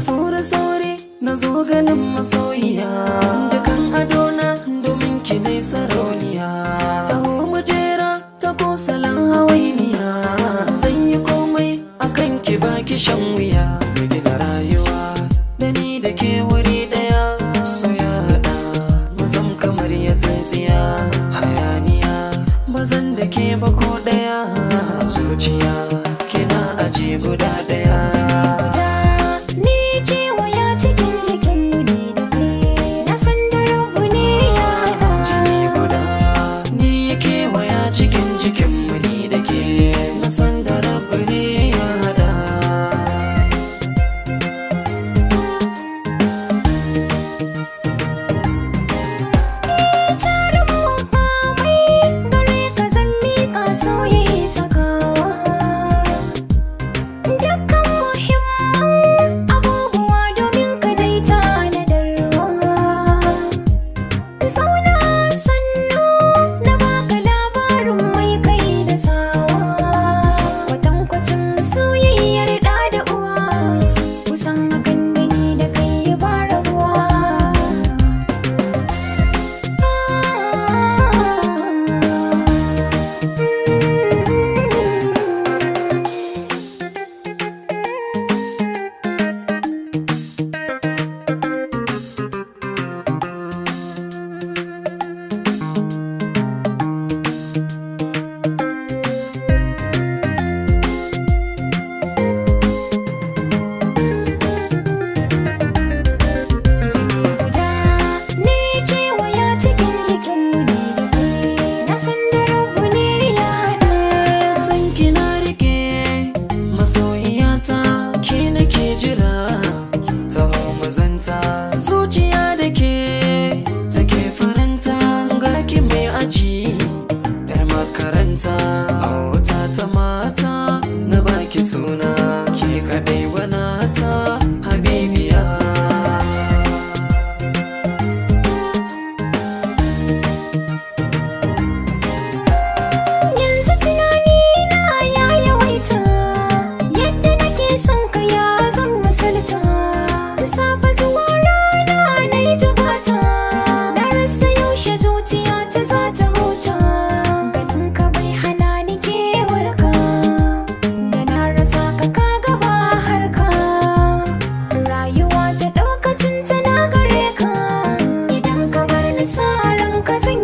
saure na zo ganin masoyiya, dukan adona domin ki ne sarauniya. Taho mujera ta ko salon hawainiya, zan yi komai akan ki baki shan wuya. Mu gina rayuwa da ni da ke wuri daya, so ya haɗa mu zam kamar ya tsintsiya. Hayaniya bazan da ke ba ko daya, zuciya kina aje guda daya. Zuciya da ke take faranta, ga ki mai aji yar makaranta. A wata ta mata na baki suna, ke kadai wanata habibiya. Yanzu tunani na ya yawaita, yadda nake son ka ya zan misalta. Da safe zuwa za ta huta, ganin ka bai hana ni kewarka, da na rasa ka kaga ba harka. Rayuwa ta ɗaukacin ta na gare ka, idan ka bar ni sa ranka zan